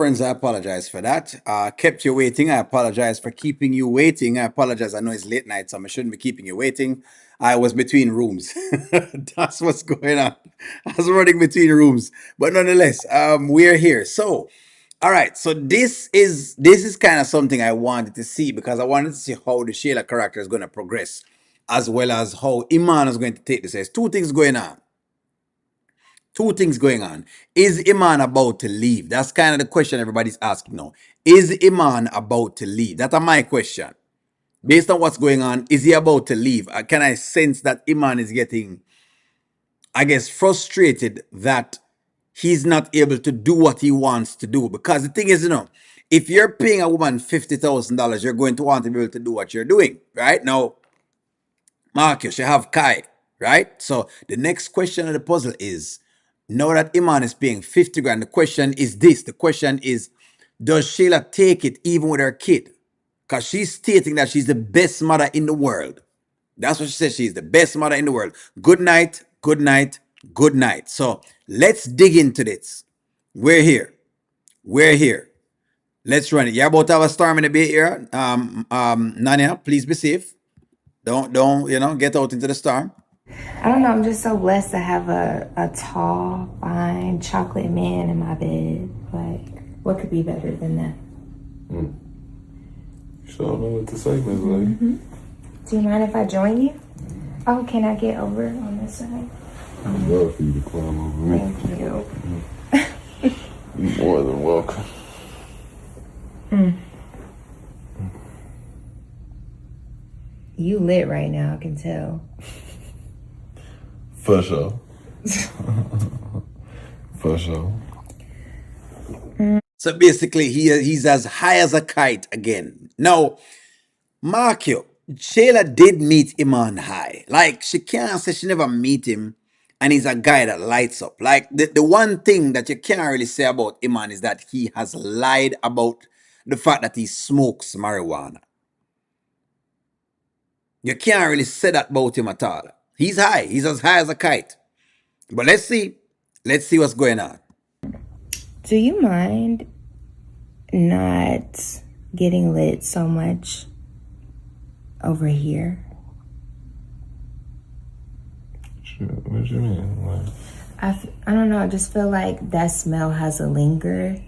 Friends, I apologize for that. Kept you waiting. I apologize for keeping you waiting. I apologize. I know it's late night, so I shouldn't be keeping you waiting. I was between rooms. That's what's going on. I was running between rooms, but nonetheless, we're here. So, all right. So this is kind of something I wanted to see because I wanted to see how the Shayla character is going to progress, as well as how Iman is going to take this. There's two things going on. Two things going on. Is Iman about to leave? That's kind of the question everybody's asking now. Is Iman about to leave? That's my question. Based on what's going on, is he about to leave? Can I sense that Iman is getting, I guess, frustrated that he's not able to do what he wants to do? Because the thing is, if you're paying a woman $50,000, you're going to want to be able to do what you're doing, right? Now, Marcus, you have Kai, right? So the next question of the puzzle is, now that Iman is paying 50 grand, the question is this. The question is, does Shayla take it even with her kid? Because she's stating that she's the best mother in the world. That's what she says. She's the best mother in the world. Good night, good night, good night. So let's dig into this. We're here. We're here. Let's run it. You're about to have a storm in the Bay Area. Nanya, please be safe. Don't, get out into the storm. I don't know. I'm just so blessed to have a tall, fine, chocolate man in my bed. Like, what could be better than that? Mm. Sure don't know what the segment's like. Do you mind if I join you? Oh, can I get over on this side? I'd love for you to climb over me. Thank you. You're more than welcome. You lit right now, I can tell. For sure. For sure. So basically, he's as high as a kite again. Now, mark you, Shayla did meet Iman high. Like, she can't say she never meet him, and he's a guy that lights up. Like, the one thing that you can't really say about Iman is that he has lied about the fact that he smokes marijuana. You can't really say that about him at all. He's high. He's as high as a kite. But let's see. Let's see what's going on. Do you mind not getting lit so much over here? What you mean? Like, I don't know. I just feel like that smell has a linger,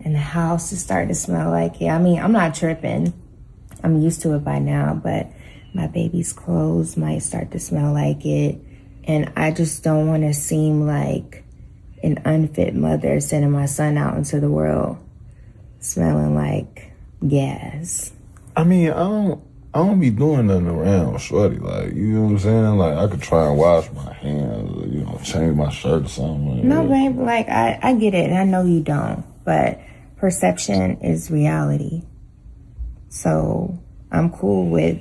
and the house is starting to smell like it. I mean, I'm not tripping. I'm used to it by now, but my baby's clothes might start to smell like it. And I just don't want to seem like an unfit mother sending my son out into the world smelling like gas. I mean, I don't be doing nothing around shorty. Like, you know what I'm saying? Like, I could try and wash my hands or, change my shirt or something. Like No, that. babe, like, I get it, and I know you don't, but perception is reality. So I'm cool with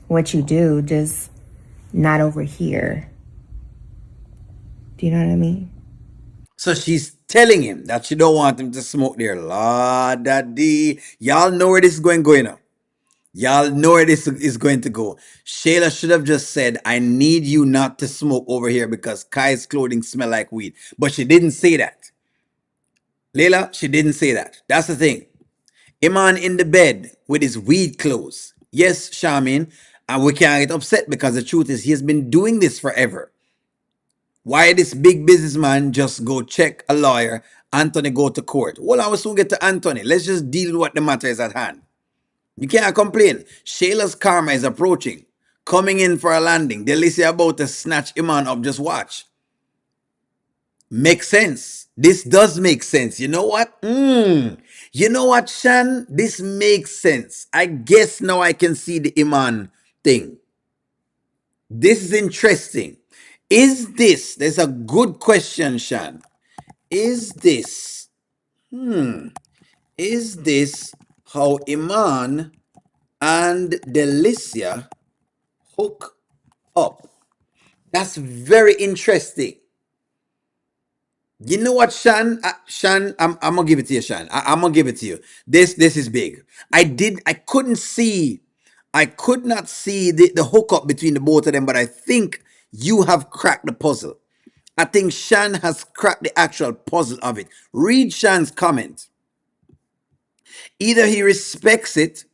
what you do, just not over here. Do you know what I mean? So she's telling him that she don't want him to smoke there. Lord daddy. Y'all know where this is going on. Y'all know where this is going to go. Shayla should have just said, I need you not to smoke over here because Kai's clothing smell like weed. But she didn't say that. Layla, she didn't say that. That's the thing. Iman in the bed with his weed clothes. Yes, Charmin, and we can't get upset because the truth is he has been doing this forever. Why this big businessman just go check a lawyer, Anthony go to court? Well, I will soon get to Anthony. Let's just deal with what the matter is at hand. You can't complain. Shayla's karma is approaching. Coming in for a landing. Delicia about to snatch Iman up. Just watch. Makes sense. This does make sense. You know what? You know what, Shan? This makes sense. I guess now I can see the Iman thing. This is interesting. Is this, there's a good question, Shan. Is this how Iman and Delicia hook up? That's very interesting. You know what, Shan? Shan, I'm gonna give it to you, Shan. I'm gonna give it to you. This is big. I could not see the hookup between the both of them, but I think you have cracked the puzzle. I think Shan has cracked the actual puzzle of it. Read Shan's comment. Either he respects it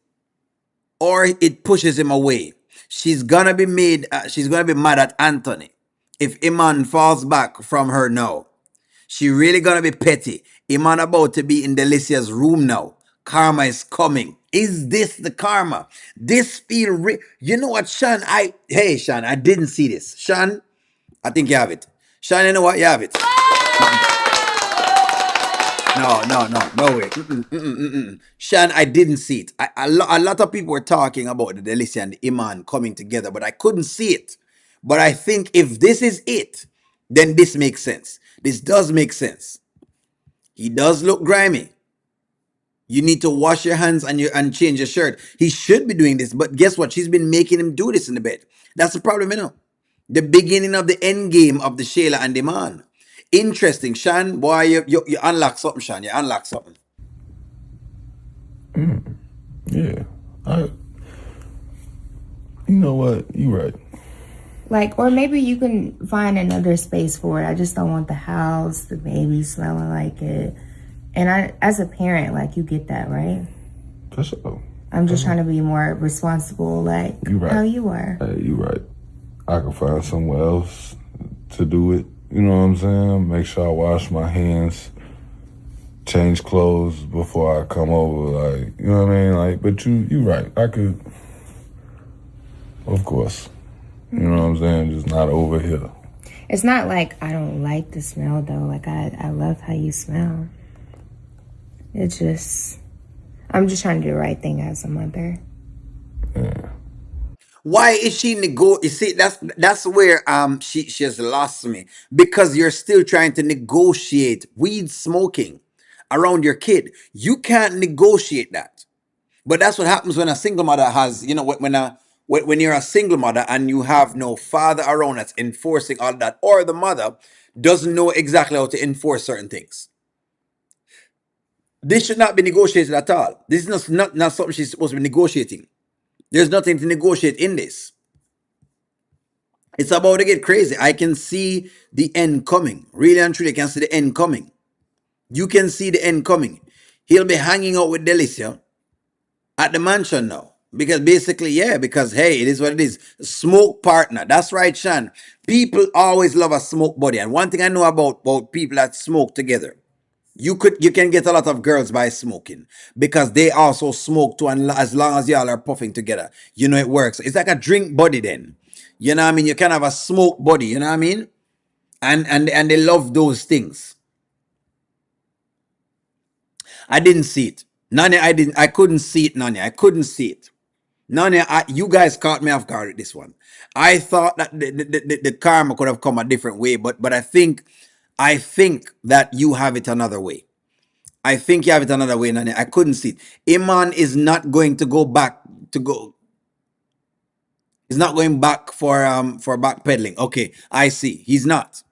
or it pushes him away. She's gonna be she's gonna be mad at Anthony if Iman falls back from her now. She really gonna be petty. Iman about to be in Delicia's room now. Karma is coming. Is this the karma? This feel you know what, Sean? Hey Sean, I didn't see this. Sean, I think you have it. Sean, you know what? You have it. No way. Sean, I didn't see it. A lot of people were talking about the Delicia and the Iman coming together, but I couldn't see it. But I think if this is it, then this makes sense. This does make sense. He does look grimy. You need to wash your hands and change your shirt. He should be doing this, but guess what? She's been making him do this in the bed. That's the problem, you know. The beginning of the end game of the Shayla and the man. Interesting, Shan. Boy, you unlock something, Shan. You unlock something. Yeah. You know what? You right. Like, or maybe you can find another space for it. I just don't want the house, the baby smelling like it. And I, as a parent, like, you get that, right? For sure. I'm just trying to be more responsible, like You right. how you are. Hey, you right. I can find somewhere else to do it. You know what I'm saying? Make sure I wash my hands, change clothes before I come over. Like, you know what I mean? Like, but you right. I could, of course. You know what I'm saying? Just not over here. It's not like I don't like the smell, though. Like, I love how you smell. It's just, I'm just trying to do the right thing as a mother. Yeah. Why is she You see, that's where she has lost me, because you're still trying to negotiate weed smoking around your kid. You can't negotiate that. But that's what happens when a single mother has, you know, when you're a single mother and you have no father around that's enforcing all that, or the mother doesn't know exactly how to enforce certain things. This should not be negotiated at all. This is not something she's supposed to be negotiating. There's nothing to negotiate in this. It's about to get crazy. I can see the end coming. Really and truly, I can see the end coming. You can see the end coming. He'll be hanging out with Delicia at the mansion now. Because basically, yeah, because hey, it is what it is. Smoke partner. That's right, Sean. People always love a smoke buddy. And one thing I know about people that smoke together, you can get a lot of girls by smoking, because they also smoke too, and as long as y'all are puffing together, you know it works. It's like a drink buddy then. You know what I mean? You can have a smoke buddy, you know what I mean? And they love those things. I didn't see it. Nanya, I couldn't see it, Nanya. I couldn't see it. Nanya, you guys caught me off guard with this one. I thought that the karma could have come a different way, but I think that you have it another way. I think you have it another way, Nanya. I couldn't see it. Iman is not going to go back to go. He's not going back for backpedaling. Okay, I see. He's not.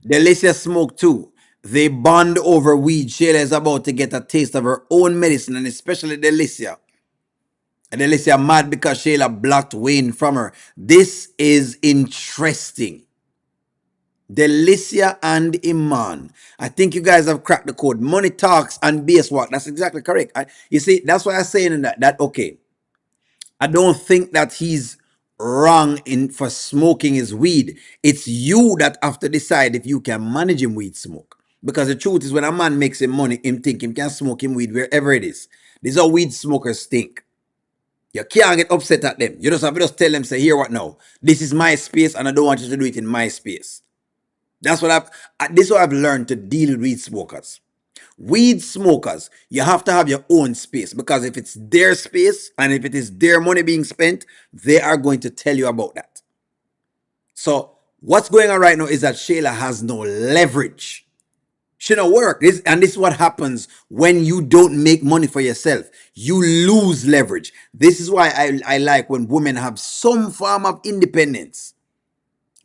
Delicia smoke too. They bond over weed. Shayla is about to get a taste of her own medicine, and especially Delicia. And Delicia mad because Shayla blocked Wayne from her. This is interesting. Delicia and Iman. I think you guys have cracked the code. Money talks and base work. That's exactly correct. You see, that's why I'm saying in that okay. I don't think that he's wrong for smoking his weed. It's you that have to decide if you can manage him weed smoke. Because the truth is, when a man makes him money, him think him can smoke him weed wherever it is. This is how weed smokers think. You can't get upset at them. You just have to just tell them, say, here what now? This is my space and I don't want you to do it in my space. That's what this is what I've learned to deal with weed smokers. Weed smokers, you have to have your own space, because if it's their space and if it is their money being spent, they are going to tell you about that. So what's going on right now is that Shayla has no leverage. She don't work. This is what happens when you don't make money for yourself. You lose leverage. This is why I like when women have some form of independence,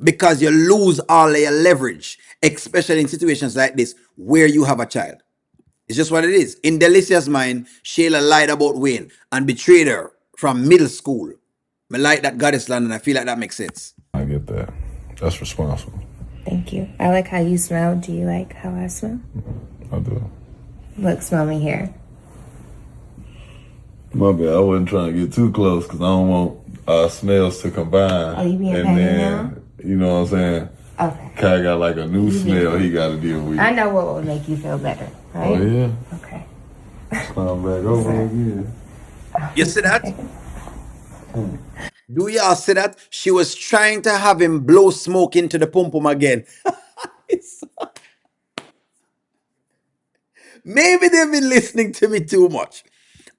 because you lose all your leverage, especially in situations like this where you have a child. It's just what it is. In Delicia's mind, Shayla lied about Wayne and betrayed her from middle school. I like that goddess land, and I feel like that makes sense. I get that. That's responsible. Thank you. I like how you smell. Do you like how I smell? I do. Look, smell me here. My bad. I wasn't trying to get too close because I don't want our smells to combine. Oh, you being And petty now? then, you know what I'm saying? Okay. Kai got like a new smell he got to deal with. I know what would make you feel better, right? Oh, yeah? Okay. Come back over again. You see that? Do y'all see that? She was trying to have him blow smoke into the pum pum again. Maybe they've been listening to me too much.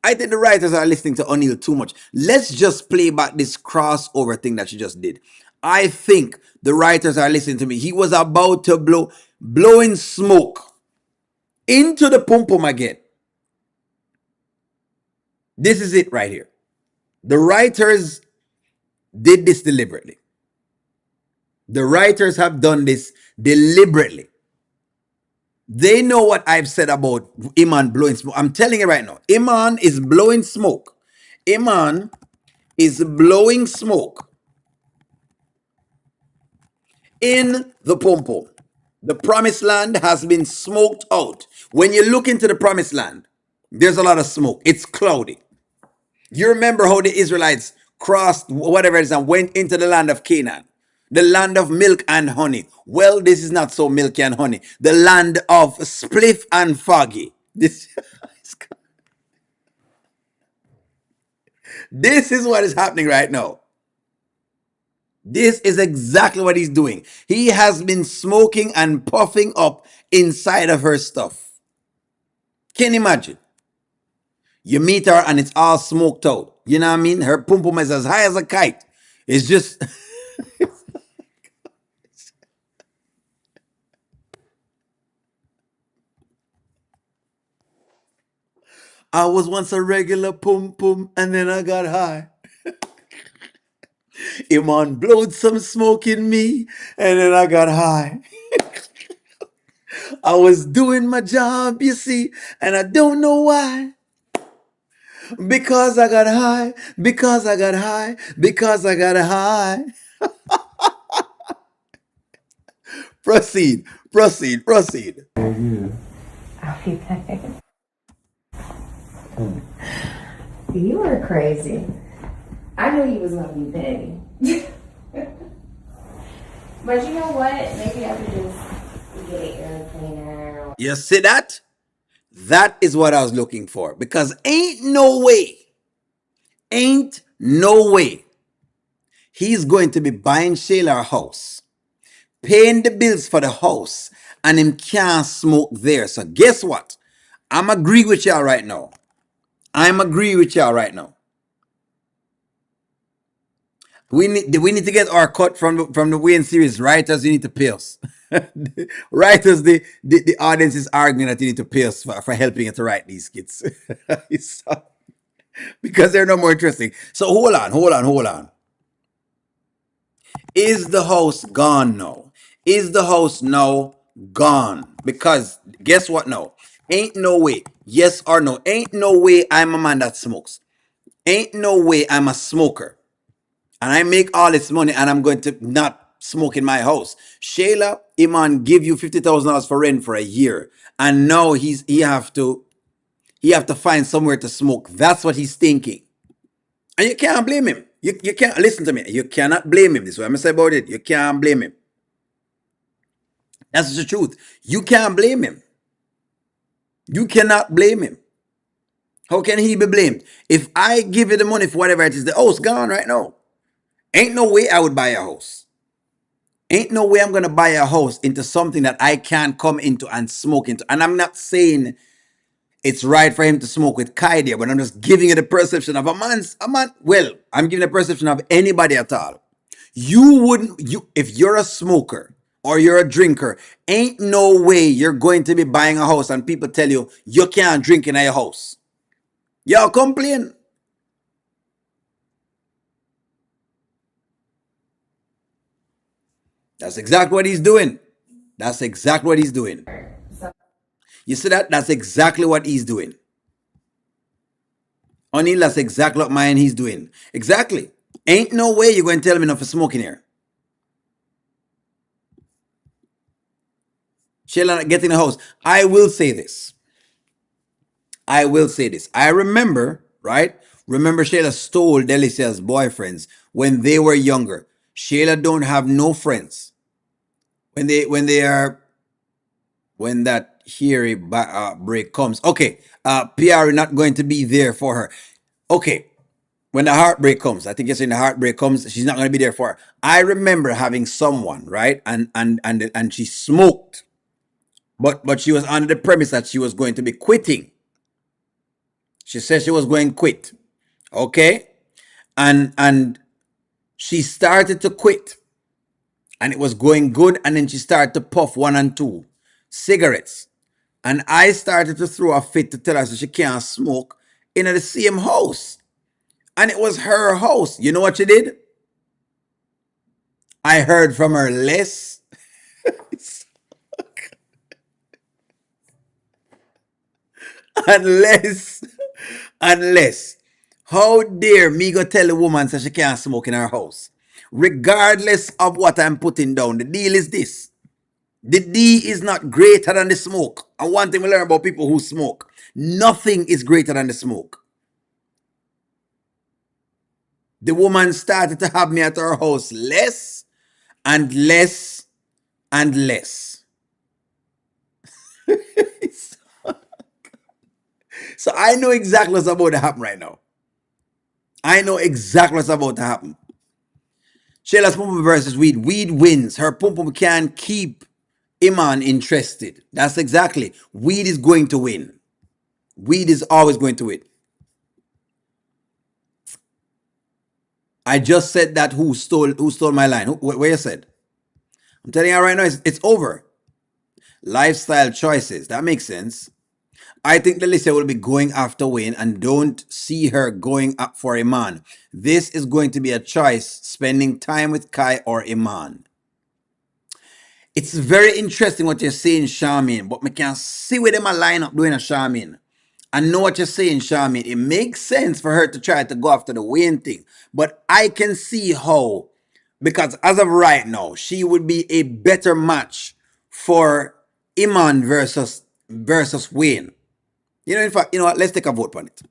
I think the writers are listening to O'Neill too much. Let's just play back this crossover thing that she just did. I think the writers are listening to me. He was about to blowing smoke into the pum pum again. This is it right here. The writers did this deliberately. The writers have done this deliberately. They know what I've said about Iman blowing smoke. I'm telling you right now, Iman is blowing smoke. Iman is blowing smoke in the pom pom. The promised land has been smoked out. When you look into the promised land, there's a lot of smoke. It's cloudy. You remember how the Israelites crossed whatever it is and went into the land of Canaan, the land of milk and honey. Well, this is not so milky and honey. The land of spliff and foggy. This is what is happening right now. This is exactly what he's doing. He has been smoking and puffing up inside of her stuff. Can you imagine? You meet her and it's all smoked out. You know what I mean? Her pum pum is as high as a kite. It's just. I was once a regular pum pum and then I got high. Iman blowed some smoke in me and then I got high. I was doing my job, you see, and I don't know why. Because I got high, because I got high, because I got high. Proceed, proceed, proceed. Oh, yeah. I'll be back. You are crazy. I knew you was gonna be petty. But you know what? Maybe I could just get an air cleaner. You see that? That is what I was looking for. Because ain't no way he's going to be buying Shayla a house, paying the bills for the house, and him can't smoke there. So guess what? I'm agree with y'all right now. I'm agree with y'all right now. We need to get our cut from the Wayne series. Writers, you need to pay us. Writers, the audience is arguing that you need to pay us for helping you to write these skits. Because they're no more interesting. So hold on. Is the host gone now? Is the host now gone? Because guess what now? Ain't no way. Yes or no? Ain't no way I'm a man that smokes. Ain't no way I'm a smoker. And I make all this money and I'm going to not smoke in my house. Shayla, Iman give you $50,000 for rent for a year. And now he have to find somewhere to smoke. That's what he's thinking. And you can't blame him. You can't listen to me. You cannot blame him. This is what I'm gonna say about it. You can't blame him. That's the truth. You can't blame him. You cannot blame him. How can he be blamed? If I give you the money for whatever it is, the house gone right now. Ain't no way I would buy a house. Ain't no way I'm gonna buy a house into something that I can't come into and smoke into. And I'm not saying it's right for him to smoke with Kaide, but I'm just giving you the perception of a man. Well, I'm giving the perception of anybody at all. If you're a smoker or you're a drinker, ain't no way you're going to be buying a house and people tell you you can't drink in your house. Y'all complain. That's exactly what he's doing. That's exactly what he's doing. You see that? That's exactly what he's doing. O'Neill, that's exactly what mine he's doing. Exactly. Ain't no way you're going to tell me not for smoking here. Shayla, get in the house. I will say this. I remember right? Remember, Shayla stole Delicia's boyfriends when they were younger. Shayla don't have no friends when they are when that hairy break comes. Okay, PR not going to be there for her. Okay, when the heartbreak comes, I think you're saying the heartbreak comes, she's not going to be there for her. I remember having someone, right, and she smoked, but she was under the premise that she was going to be quitting. She said she was going to quit. Okay, and she started to quit, and it was going good, and then she started to puff one and two cigarettes, and I started to throw a fit to tell her so she can't smoke in the same house, and it was her house. You know what she did? I heard from her less. Unless, unless, how dare me go tell a woman so she can't smoke in her house? Regardless of what I'm putting down, the deal is this. The D is not greater than the smoke. And one thing we learn about people who smoke, nothing is greater than the smoke. The woman started to have me at her house less and less and less. So I know exactly what's about to happen right now. I know exactly what's about to happen. Shayla's pum pum versus Weed. Weed wins. Her pum pum can keep Iman interested. That's exactly. Weed is going to win. Weed is always going to win. I just said that who stole my line? Where you said? I'm telling you right now, it's over. Lifestyle choices. That makes sense. I think Alicia will be going after Wayne and don't see her going up for Iman. This is going to be a choice, spending time with Kai or Iman. It's very interesting what you're saying, Charmin, but I can see where them a line up doing a Charmin. I know what you're saying, Charmin. It makes sense for her to try to go after the Wayne thing, but I can see how, because as of right now, she would be a better match for Iman versus Wayne. You know, in fact, you know what? Let's take a vote on it.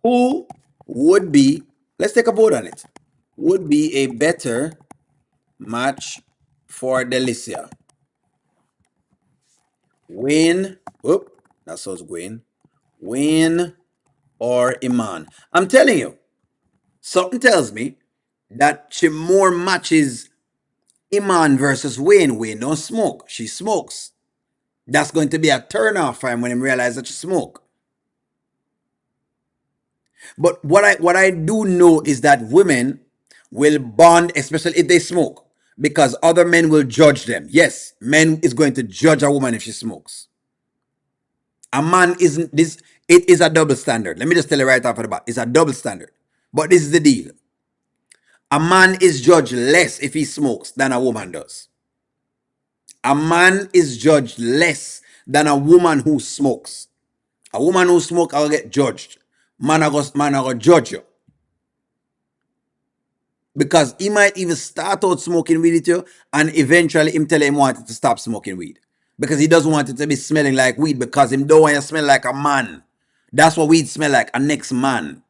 Who would be? Let's take a vote on it. Would be a better match for Delicia? Wayne, whoop, that's what's Wayne. Wayne or Iman. I'm telling you, something tells me that she more matches Iman versus Wayne. Wayne don't smoke. She smokes. That's going to be a turn off for him when he realizes that she smoke. But what I do know is that women will bond, especially if they smoke, because other men will judge them. Yes, men is going to judge a woman if she smokes. A man isn't this. It is a double standard. Let me just tell you right off the bat. It's a double standard. But this is the deal. A man is judged less if he smokes than a woman does. A man is judged less than a woman who smokes. A woman who smokes will get judged. Man, I go judge you. Because he might even start out smoking weed with you and eventually him tell him wanted to stop smoking weed. Because he doesn't want it to be smelling like weed because him don't want to smell like a man. That's what weed smell like, a next man.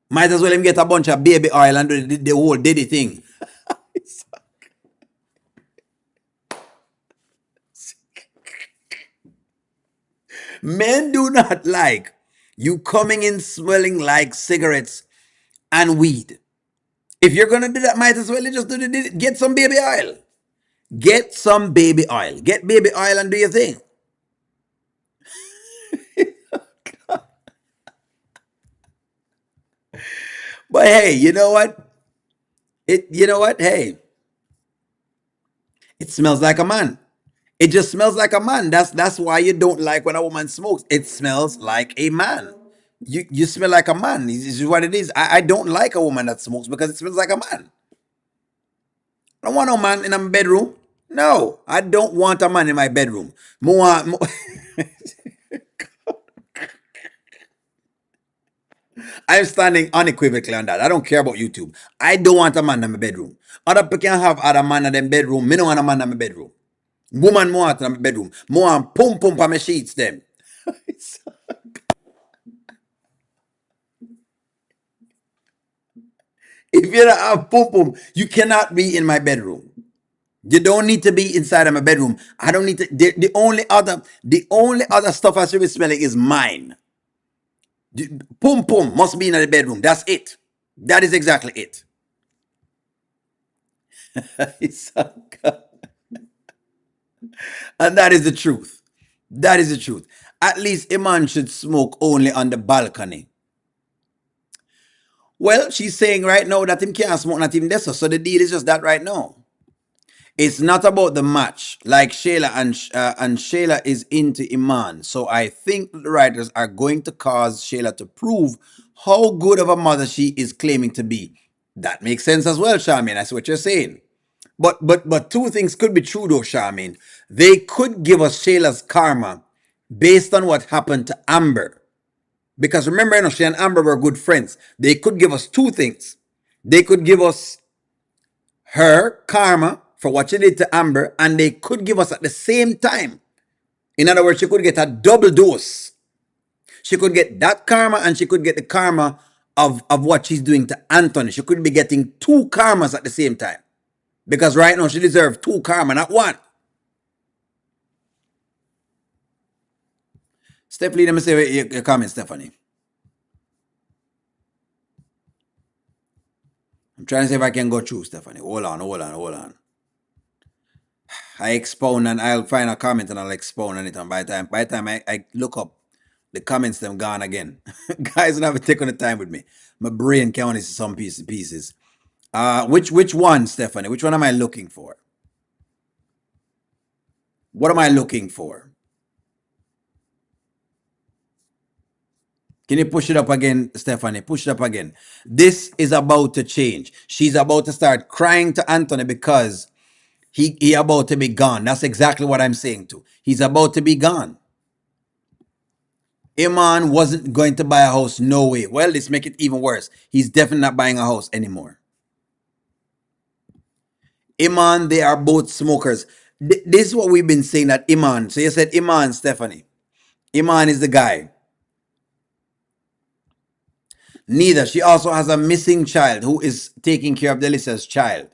Might as well him get a bunch of baby oil and do the whole diddy thing. Men do not like you coming in smelling like cigarettes and weed. If you're gonna do that, might as well just do the get some baby oil. Get some baby oil. Get baby oil and do your thing. But hey, you know what? Hey, it smells like a man. It just smells like a man. That's why you don't like when a woman smokes. It smells like a man. You smell like a man. This is what it is. I don't like a woman that smokes because it smells like a man. I don't want no man in my bedroom. No, I don't want a man in my bedroom. More, I'm standing unequivocally on that. I don't care about YouTube. I don't want a man in my bedroom. Other people can have other man in their bedroom. Me don't want a man in my bedroom. Woman more in my bedroom. More pum pum on my sheets them. If you don't have pum pum, you cannot be in my bedroom. You don't need to be inside of my bedroom. I don't need to. The only other stuff I should be smelling is mine. Pum pum must be in the bedroom. That's it. That is exactly it. And that is the truth. That is the truth. At least a man should smoke only on the balcony. Well, she's saying right now that him can't smoke not even this. So the deal is just that right now. It's not about the match, like Shayla and Shayla is into Iman. So I think the writers are going to cause Shayla to prove how good of a mother she is claiming to be. That makes sense as well, Charmaine. That's what you're saying. But two things could be true though, Charmaine. They could give us Shayla's karma based on what happened to Amber. Because remember, she and Amber were good friends. They could give us two things. They could give us her karma for what she did to Amber, and they could give us at the same time. In other words, she could get a double dose. She could get that karma and she could get the karma of what she's doing to Anthony. She could be getting two karmas at the same time. Because right now she deserves two karma, not one. Stephanie, let me say your comment, Stephanie. I'm trying to see if I can go through, Stephanie. Hold on. I expound and I'll find a comment and I'll expound on it. And by the time I look up, the comments them gone again. Guys, don't have to take on the time with me. My brain can only see some pieces. Which one, Stephanie? Which one am I looking for? What am I looking for? Can you push it up again, Stephanie? Push it up again. This is about to change. She's about to start crying to Anthony because he about to be gone. That's exactly what I'm saying too. He's about to be gone. Iman wasn't going to buy a house, no way. Well, let's make it even worse. He's definitely not buying a house anymore. Iman, they are both smokers. This is what we've been saying that Iman. So you said Iman, Stephanie. Iman is the guy. Neither. She also has a missing child who is taking care of Delicia's child.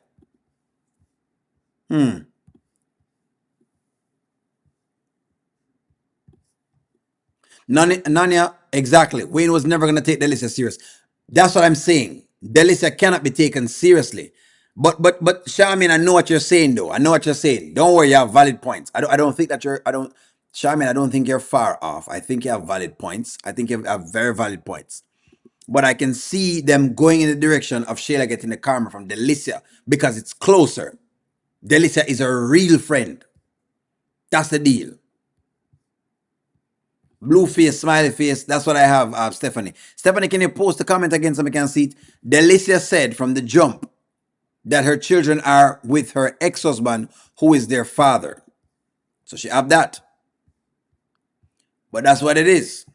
Nanya, exactly. Wayne was never going to take Delicia serious. That's what I'm saying. Delicia cannot be taken seriously. But Charmaine, I know what you're saying though. I know what you're saying. Don't worry, you have valid points. I don't think that you're I don't Charmaine, I don't think you're far off. I think you have valid points. I think you have very valid points. But I can see them going in the direction of Shayla getting the karma from Delicia because it's closer. Delicia is a real friend. That's the deal. Blue face, smiley face. That's what I have, Stephanie. Stephanie, can you post a comment again so we can see it? Delicia said from the jump that her children are with her ex-husband, who is their father. So she have that. But that's what it is.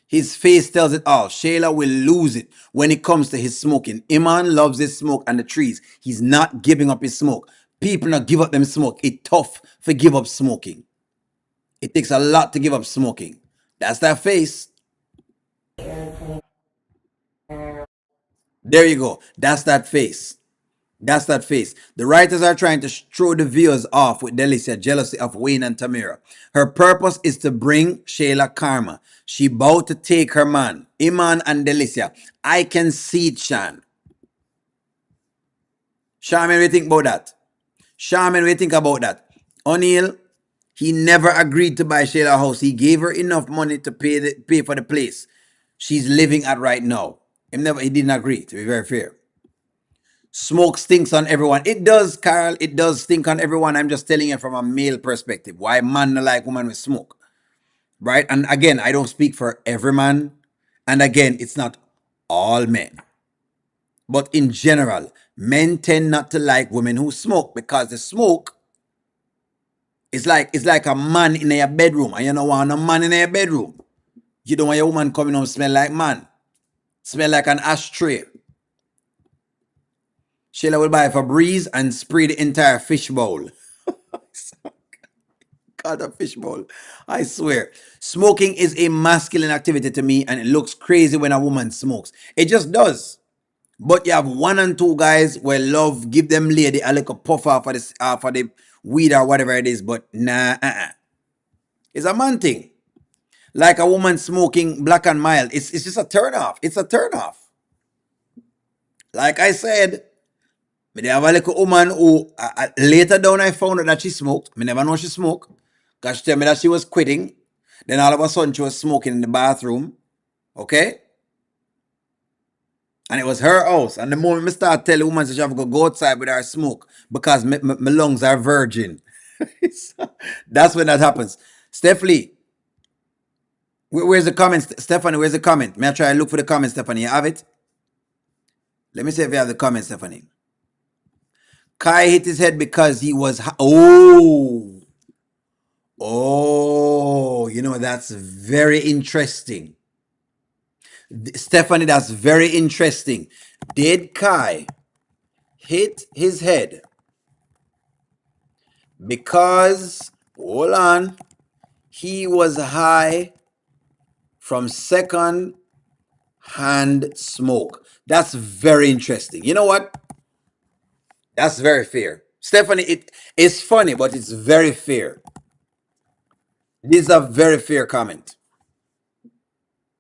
His face tells it all. Shayla will lose it when it comes to his smoking. Iman loves his smoke and the trees. He's not giving up his smoke. People not give up them smoke. It's tough to give up smoking. It takes a lot to give up smoking. That's that face. There you go. That's that face. That's that face. The writers are trying to throw the viewers off with Delicia jealousy of Wayne and Tamira. Her purpose is to bring Shayla karma. She about to take her man, Iman and Delicia. I can see it, Shan. Charmaine, what do you think about that? Charmaine, what do you think about that? O'Neill, he never agreed to buy Shayla a house. He gave her enough money to pay for the place she's living at right now. He didn't agree, to be very fair. Smoke stinks on everyone. It does, Carl. It does stink on everyone. I'm just telling you from a male perspective. Why man not like woman with smoke? Right? And again, I don't speak for every man. And again, it's not all men. But in general, men tend not to like women who smoke because the smoke is like a man in your bedroom. And you don't want a man in your bedroom. You don't want your woman coming home smell like man. Smell like an ashtray. Shayla will buy Febreze and spray the entire fish bowl. God, a fishbowl. I swear. Smoking is a masculine activity to me, and it looks crazy when a woman smokes. It just does. But you have one and two guys where love give them lady a little puff off for this for the weed or whatever it is. But nah, it's a man thing. Like a woman smoking black and mild. It's just a turn off. It's a turn off. Like I said, me dey have a little woman who later down I found out that she smoked. Me never know she smoked. Because she told me that she was quitting. Then all of a sudden she was smoking in the bathroom. Okay? And it was her house. And the moment me start telling the woman that she have to go outside with her smoke because my lungs are virgin. That's when that happens. Stephanie, where's the comment? Stephanie, where's the comment? May I try and look for the comment, Stephanie? You have it? Let me see if you have the comment, Stephanie. Kai hit his head because he was... Oh. Oh, you know, that's very interesting. Stephanie, that's very interesting. Did Kai hit his head because, hold on, he was high from second hand smoke? That's very interesting. You know what? That's very fair. Stephanie, it is funny, but it's very fair. This is a very fair comment.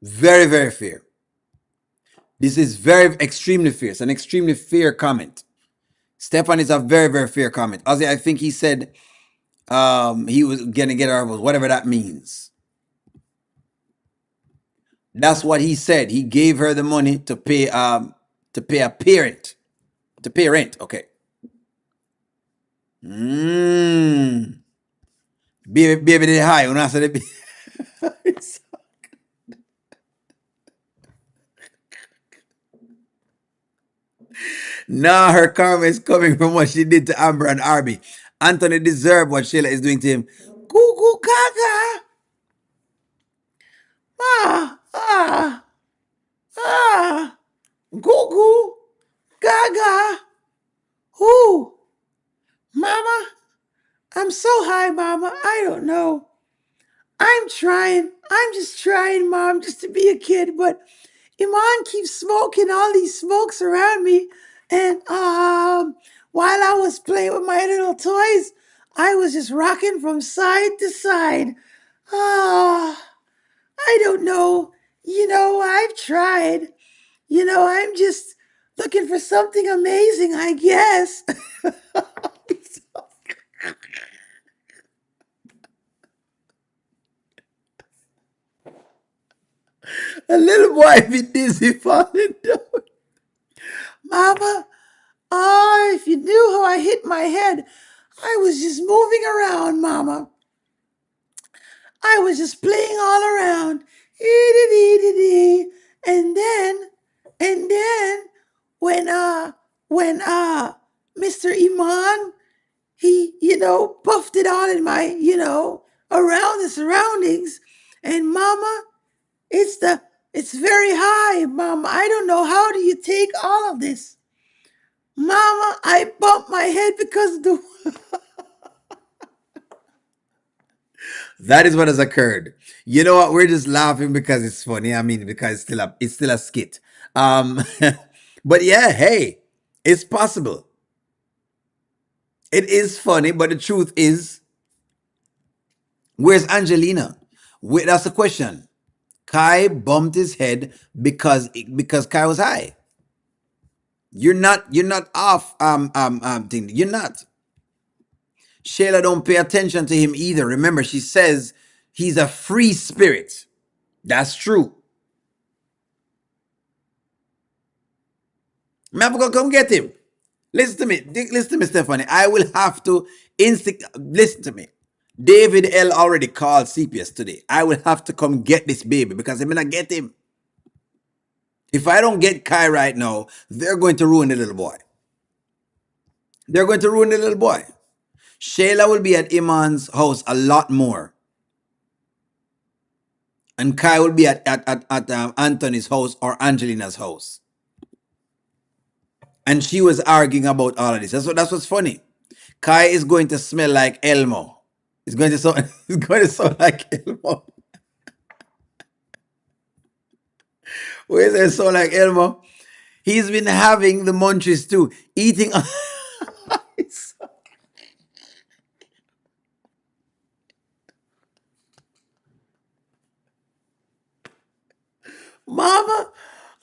Very, very fair. This is very extremely fair. It's an extremely fair comment. Stefan is a very, very fair comment. Ozzy, I think he said he was gonna get her whatever that means. That's what he said. He gave her the money to pay a parent. To pay rent. Okay. Baby did high. When I said it. Nah, her karma is coming from what she did to Amber and Arby. Anthony deserved what Shayla is doing to him. Goo goo gaga. Ah, ah, ah. Goo goo gaga. Ooh. Mama, I'm so high, Mama. I don't know. I'm trying. I'm just trying, Mom, just to be a kid. But Iman keeps smoking all these smokes around me. And while I was playing with my little toys, I was just rocking from side to side. Ah, I don't know. I've tried. I'm just looking for something amazing, I guess. A little boy be dizzy falling down. Mama, if you knew how I hit my head, I was just moving around, Mama. I was just playing all around. And then when Mr. Iman, he, puffed it all in my, around the surroundings. And Mama, it's very high, Mama. I don't know. How do you take all of this? Mama, I bumped my head because of the... That is what has occurred. You know what? We're just laughing because it's funny. I mean, because it's still a skit. Um, but yeah, hey, it's possible. It is funny, but the truth is, where's Angelina? That's the question. Kai bumped his head because Kai was high. You're not off thing. You're not. Shayla don't pay attention to him either. Remember, she says he's a free spirit. That's true. I'm have to go come get him. Listen to me. Listen to me, Stephanie. I will have to listen to me. David L already called CPS today. I will have to come get this baby because I'm gonna get him. If I don't get Kai right now, they're going to ruin the little boy. They're going to ruin the little boy. Shayla will be at Iman's house a lot more. And Kai will be at Anthony's house or Angelina's house. And she was arguing about all of this. That's what's funny. Kai is going to smell like Elmo. It's going to sound it's going to sound like Elmo. Where is it sound like Elmo? He's been having the munchies too, eating. Mama,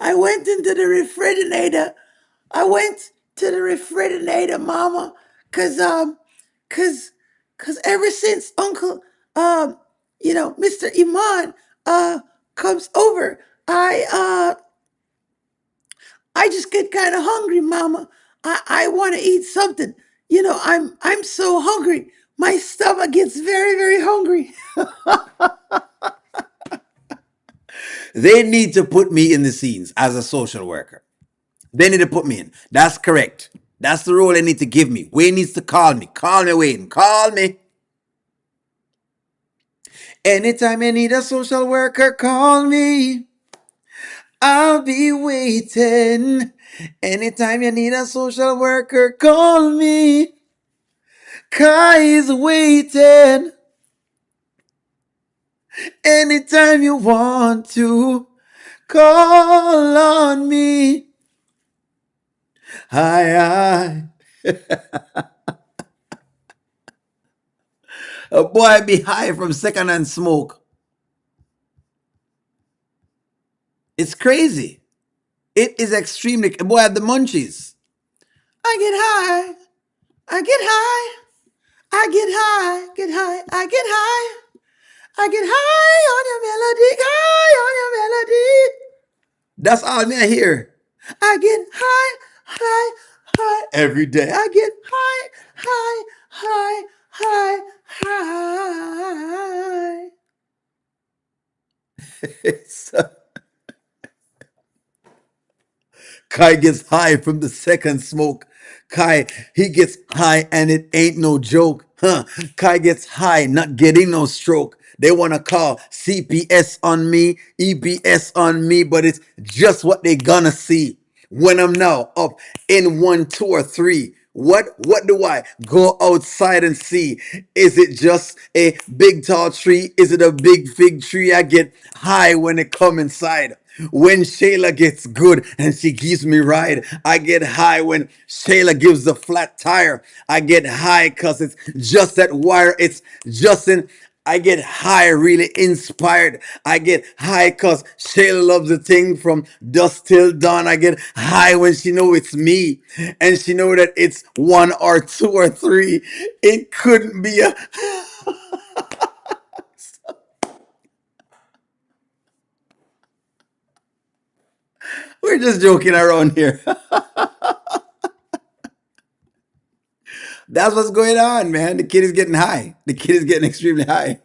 I went into the refrigerator. I went to the refrigerator, Mama, cause cause cause ever since Uncle Mr. Iman comes over, I just get kind of hungry, Mama. I want to eat something. I'm so hungry. My stomach gets very, very hungry. They need to put me in the scenes as a social worker. They need to put me in. That's correct. That's the role they need to give me. Wayne needs to call me. Call me, Wayne. Call me. Anytime you need a social worker, call me. I'll be waiting. Anytime you need a social worker, call me. Kai is waiting. Anytime you want to, call on me. Hi, hi. A boy be high from secondhand smoke. It's crazy. It is extremely. Boy, had the munchies. I get high. I get high. I get high. Get high. I get high. I get high on your melody. High on your melody. That's all me I hear. I get high, high, high every day. I get high, high, high, high, high. So, Kai gets high from the second smoke. Kai, he gets high and it ain't no joke. Huh? Kai gets high, not getting no stroke. They want to call CPS on me, EPS on me, but it's just what they gonna see when I'm now up in 1, 2, or 3. What do I go outside and see? Is it just a big tall tree? Is it a big fig tree? I get high when it come inside. When Shayla gets good and she gives me ride, I get high when Shayla gives the flat tire. I get high because it's just that wire. It's just in. I get high, really inspired. I get high because Shayla loves the thing from dusk till dawn. I get high when she know it's me and she know that it's 1 or 2 or 3. It couldn't be a. We're just joking around here. That's what's going on, man. The kid is getting high. The kid is getting extremely high.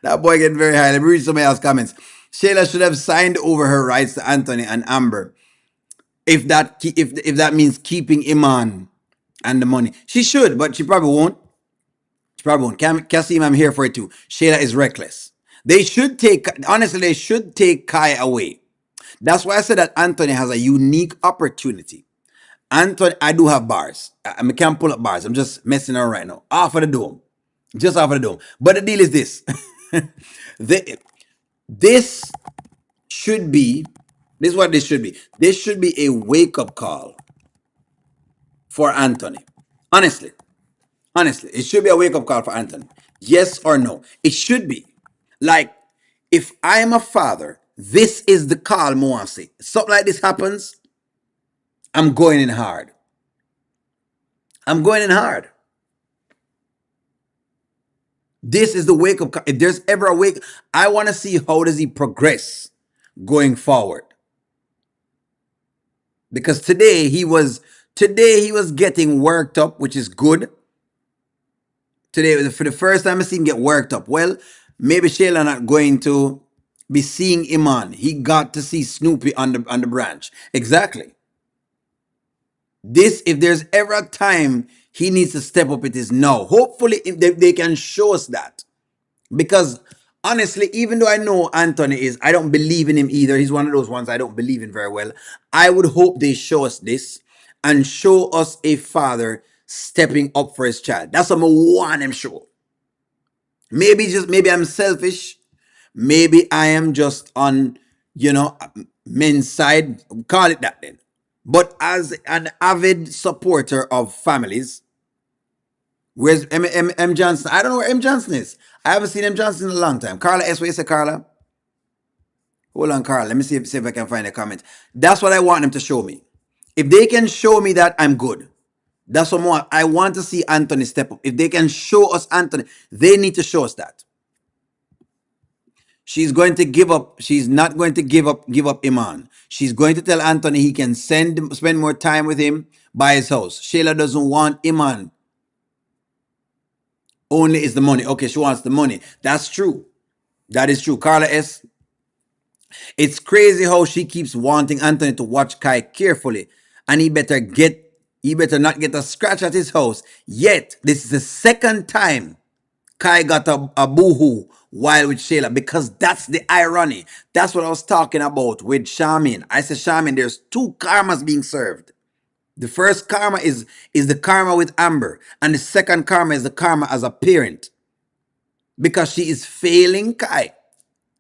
That boy getting very high. Let me read somebody else's comments. Shayla should have signed over her rights to Anthony and Amber. If that means keeping Iman and the money, she should, but she probably won't. She probably won't. Kasim, I'm here for it too. Shayla is reckless. They should take. Honestly, they should take Kai away. That's why I said that Anthony has a unique opportunity. Anthony, I do have bars. I can't pull up bars. I'm just messing around right now. Off of the dome. Just off of the dome. But the deal is this. They, this should be, this is what this should be. This should be a wake-up call for Anthony. Honestly. Honestly. It should be a wake-up call for Anthony. Yes or no? It should be. Like, if I am a father, this is the call, Moasi. Something like this happens, I'm going in hard. I'm going in hard. This is the wake up. If there's ever a wake, I want to see how does he progress going forward. Because today he was getting worked up, which is good. Today, for the first time I see him get worked up. Well, maybe Shayla not going to be seeing Iman. He got to see Snoopy on the branch. Exactly. This, if there's ever a time he needs to step up, it is now. Hopefully, if they can show us that. Because honestly, even though I know Anthony is, I don't believe in him either. He's one of those ones I don't believe in very well. I would hope they show us this and show us a father stepping up for his child. That's what I want him show. Maybe I'm selfish. Maybe I am just on, men's side. Call it that then. But as an avid supporter of families, where's M Johnson? I don't know where M Johnson is. I haven't seen M Johnson in a long time. Carla S. What you say, Carla? Hold on, Carla. Let me see if I can find a comment. That's what I want them to show me. If they can show me that, I'm good. That's what more I want to see Anthony step up. If they can show us Anthony, they need to show us that. She's going to give up. She's not going to give up Iman. She's going to tell Anthony he can spend more time with him by his house. Shayla doesn't want Iman. Only is the money. Okay, she wants the money. That's true. That is true. Carla S. It's crazy how she keeps wanting Anthony to watch Kai carefully, and he better not get a scratch at his house. Yet this is the second time Kai got a boohoo while with Shayla, because that's the irony. That's what I was talking about with Shamin. I said, Shamin, there's two karmas being served. The first karma is the karma with Amber, and the second karma is the karma as a parent, because she is failing Kai.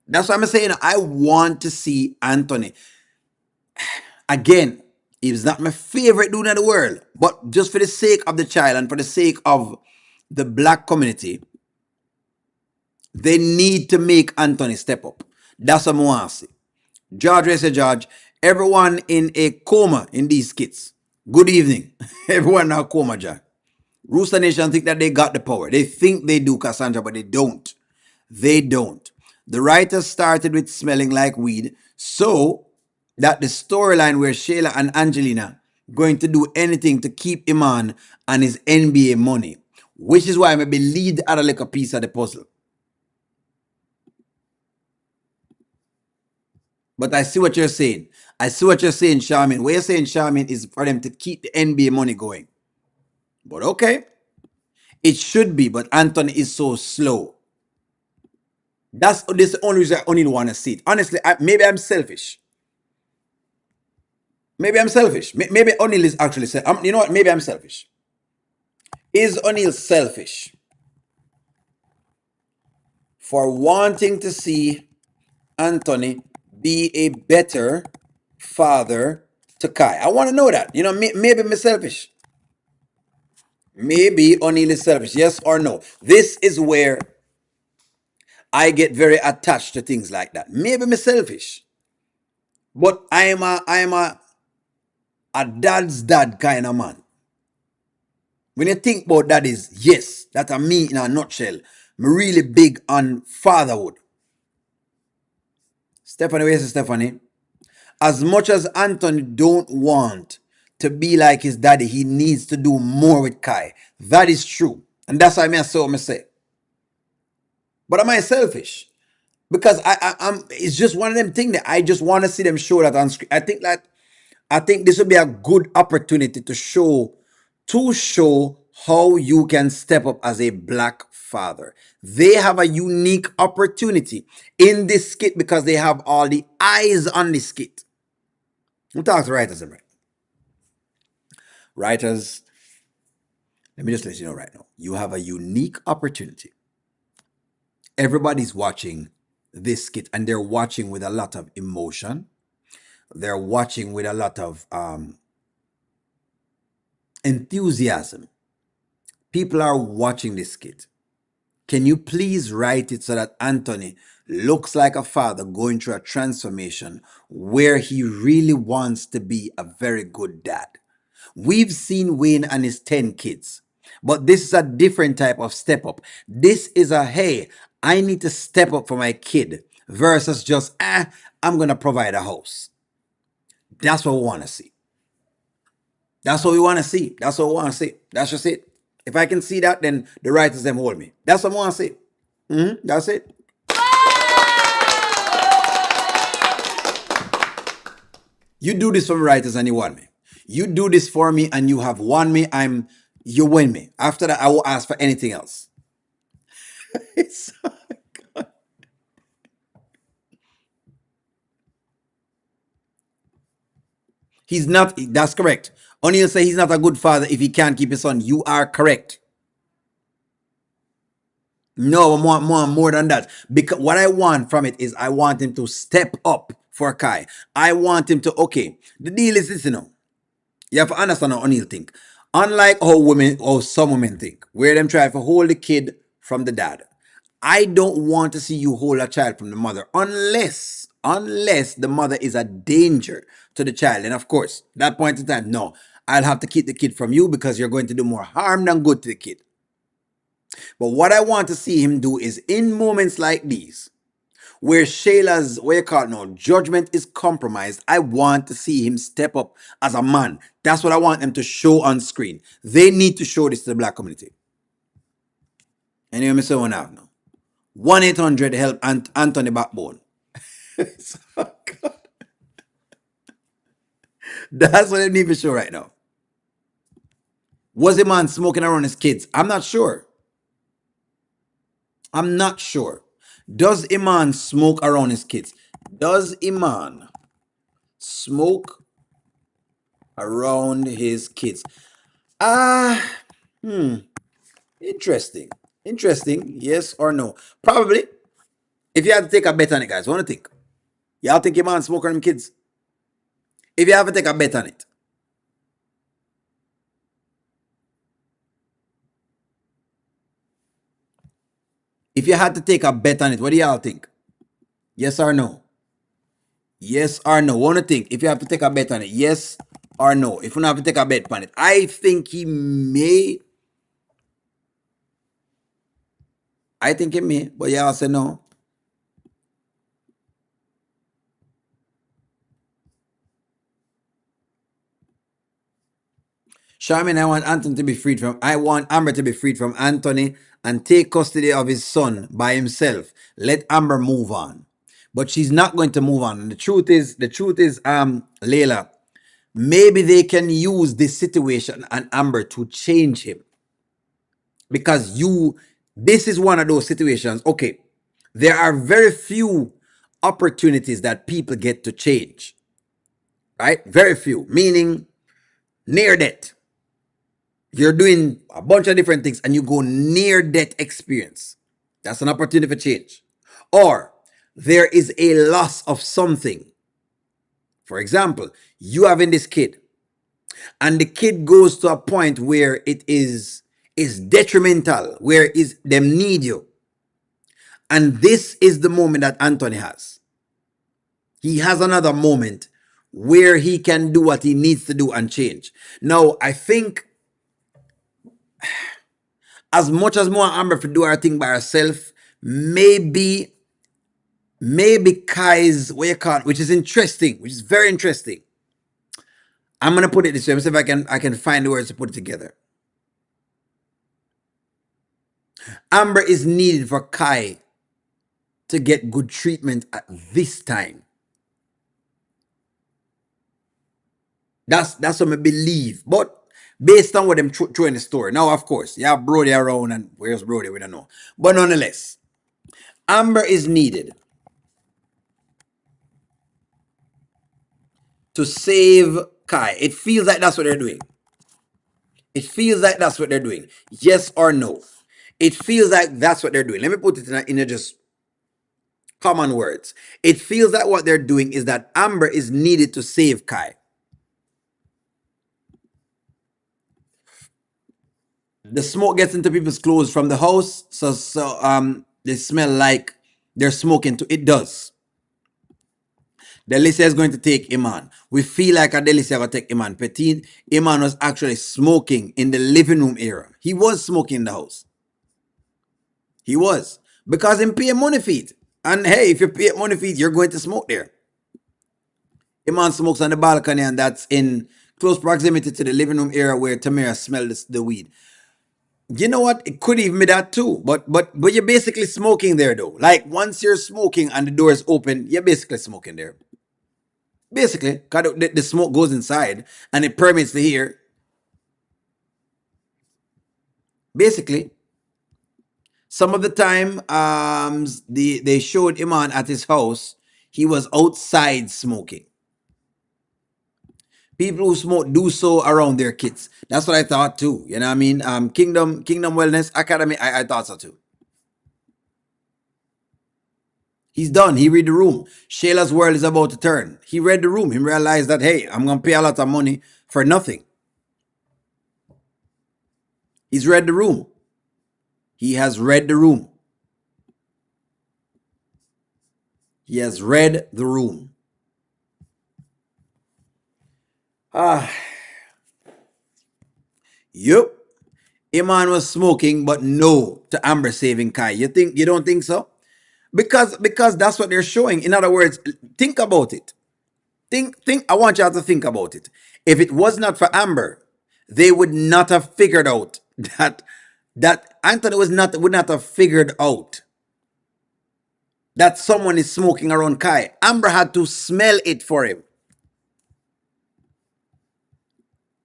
That's what I'm saying. I want to see Anthony. Again, he's not my favorite dude in the world, but just for the sake of the child and for the sake of the black community, they need to make Anthony step up. That's what I want to see. George, I say, George, everyone in a coma in these skits. Good evening. Everyone in a coma, Jack. Rooster Nation think that they got the power. They think they do, Cassandra, but they don't. They don't. The writers started with smelling like weed, so that the storyline where Shayla and Angelina going to do anything to keep Iman and his NBA money, which is why I maybe lead the other little piece of the puzzle. But I see what you're saying. I see what you're saying, Charmin. What you're saying, Charmin, is for them to keep the NBA money going. But okay, it should be. But Anthony is so slow. This is the only reason I only want to see it. Honestly, maybe I'm selfish. Maybe I'm selfish. Maybe O'Neill is actually selfish. You know what? Maybe I'm selfish. Is O'Neill selfish for wanting to see Anthony be a better father to Kai? I want to know that. Maybe I'm selfish. Maybe O'Neill is selfish. Yes or no? This is where I get very attached to things like that. Maybe I'm selfish. But I'm a dad's dad kind of man. When you think about that, is yes, that's a me in a nutshell. I'm really big on fatherhood. Stephanie, where's Stephanie? As much as Anthony don't want to be like his daddy, he needs to do more with Kai. That is true. And that's why I say what I say. But am I selfish? Because I'm it's just one of them things that I just want to see them show that on screen. I think this would be a good opportunity to show how you can step up as a black father. They have a unique opportunity in this skit because they have all the eyes on the skit. We'll talk to writers, right? Writers, let me just let you know right now. You have a unique opportunity. Everybody's watching this skit and they're watching with a lot of emotion. They're watching with a lot of enthusiasm. People are watching this skit. Can you please write it so that Anthony looks like a father going through a transformation where he really wants to be a very good dad? We've seen Wayne and his 10 kids, but this is a different type of step up. This is a, hey, I need to step up for my kid versus just, I'm going to provide a house. That's what we want to see. That's what we want to see. That's what we want to see. That's just it. If I can see that, then the writers them hold me. That's what I want to see. That's it. You do this for me, writers, and you won me. You do this for me, and you have won me. You win me. After that, I will ask for anything else. It's He's not. That's correct. O'Neal say he's not a good father if he can't keep his son. You are correct. No, I want more than that. Because what I want from it is I want him to step up for Kai. I want him to, okay, the deal is this, You have to understand how O'Neal think. Unlike how women or some women think, where them try to hold the kid from the dad. I don't want to see you hold a child from the mother unless the mother is a danger to the child. And of course, that point in time, no, I'll have to keep the kid from you because you're going to do more harm than good to the kid. But what I want to see him do is in moments like these, where Shayla's, what you call it now, judgment is compromised, I want to see him step up as a man. That's what I want them to show on screen. They need to show this to the black community. Anyway, Mr. One have now. 1-800 help Anthony Backbone. That's what they need to show right now. Was the man smoking around his kids? I'm not sure. I'm not sure. Does Iman smoke around his kids? Does Iman smoke around his kids? Interesting. Interesting. Yes or no? Probably. If you had to take a bet on it, guys, what do you think? Y'all think Iman smoke around his kids? If you have to take a bet on it. If you had to take a bet on it, what do y'all think? Yes or no? Yes or no? Want to think if you have to take a bet on it? Yes or no? If you don't have to take a bet on it, I think he may. I think he may, but y'all say no. Charmin, I want Anthony to be freed from. I want Amber to be freed from Anthony and take custody of his son by himself. Let Amber move on, but she's not going to move on. And the truth is, Layla, maybe they can use this situation and Amber to change him because this is one of those situations. Okay, there are very few opportunities that people get to change, right? Very few, meaning near death. You're doing a bunch of different things and you go near death experience. That's an opportunity for change. Or there is a loss of something. For example, you having this kid and the kid goes to a point where it is detrimental, where is them need you. And this is the moment that Anthony has. He has another moment where he can do what he needs to do and change. Now, I think as much as more Amber to do her thing by herself, maybe Kai's what you call it, which is interesting, which is very interesting. I'm gonna put it this way. Let me see if I can find the words to put it together. Amber is needed for Kai to get good treatment at this time. That's what I believe. But based on what them throw in the story. Now, of course, you have Brody around and where's Brody? We don't know. But nonetheless, Amber is needed to save Kai. It feels like that's what they're doing. It feels like that's what they're doing. Yes or no? It feels like that's what they're doing. Let me put it in a just common words. It feels like what they're doing is that Amber is needed to save Kai. The smoke gets into people's clothes from the house, so they smell like they're smoking too. It does. Delicia is going to take Iman. We feel like a Delicia will take Iman. Petit, Iman was actually smoking in the living room area. He was smoking in the house. He was. Because him pay money for it. And hey, if you pay money for it, you're going to smoke there. Iman smokes on the balcony and that's in close proximity to the living room area where Tamara smelled the weed. You know what? It could even be that too. But you're basically smoking there though. Like once you're smoking and the door is open, you're basically smoking there. Basically, because the smoke goes inside and it permeates the air. Basically, some of the time, they showed Iman at his house. He was outside smoking. People who smoke do so around their kids. That's what I thought too. You know what I mean? Kingdom Wellness Academy, I thought so too. He's done. He read the room. Shayla's world is about to turn. He read the room. He realized that, hey, I'm going to pay a lot of money for nothing. He's read the room. He has read the room. He has read the room. Ah, yep. Iman was smoking, but no to Amber saving Kai. You don't think so? Because that's what they're showing. In other words, think about it. Think. I want y'all to think about it. If it was not for Amber, they would not have figured out that Anthony would not have figured out that someone is smoking around Kai. Amber had to smell it for him.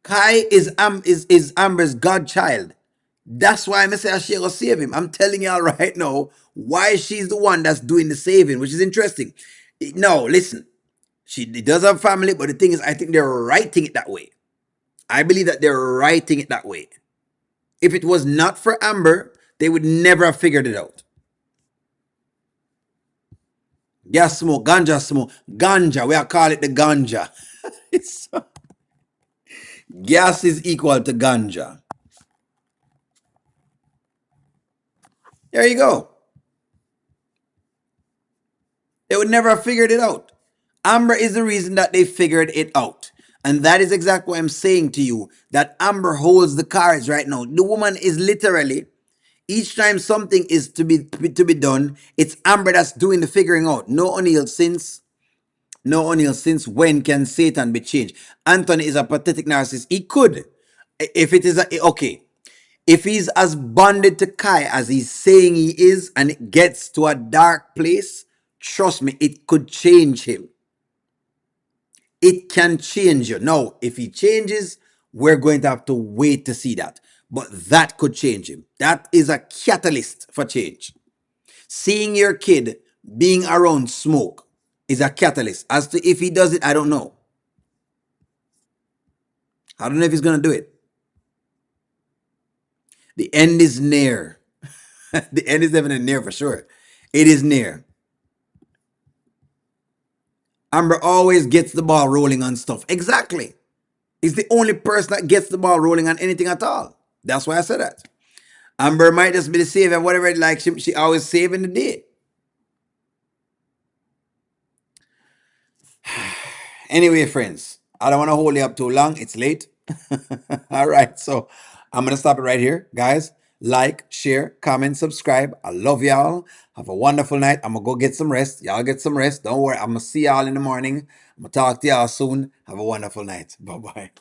Kai is Amber's godchild. That's why I say she will save him. I'm telling y'all right now why she's the one that's doing the saving, which is interesting. No, listen, she does have family, but the thing is, I think they're writing it that way. I believe that they're writing it that way. If it was not for Amber, they would never have figured it out. Gas smoke, ganja smoke, ganja. We are call it the ganja. Gas is equal to ganja. There you go. They would never have figured it out. Amber is the reason that they figured it out. And that is exactly what I'm saying to you. That Amber holds the cards right now. The woman is literally, each time something is to be done, it's Amber that's doing the figuring out. No O'Neill, since when can Satan be changed? Anthony is a pathetic narcissist. He could. If it is okay. If he's as bonded to Kai as he's saying he is, and it gets to a dark place, trust me, it could change him. It can change you. Now, if he changes, we're going to have to wait to see that. But that could change him. That is a catalyst for change. Seeing your kid being around smoke is a catalyst. As to if he does it, I don't know. I don't know if he's going to do it. The end is near. The end is definitely near for sure. It is near. Amber always gets the ball rolling on stuff. Exactly. He's the only person that gets the ball rolling on anything at all. That's why I said that. Amber might just be the savior, whatever it like. She always saving the day. Anyway, friends, I don't want to hold you up too long. It's late. All right, so I'm going to stop it right here. Guys, like, share, comment, subscribe. I love y'all. Have a wonderful night. I'm going to go get some rest. Y'all get some rest. Don't worry. I'm going to see y'all in the morning. I'm going to talk to y'all soon. Have a wonderful night. Bye-bye.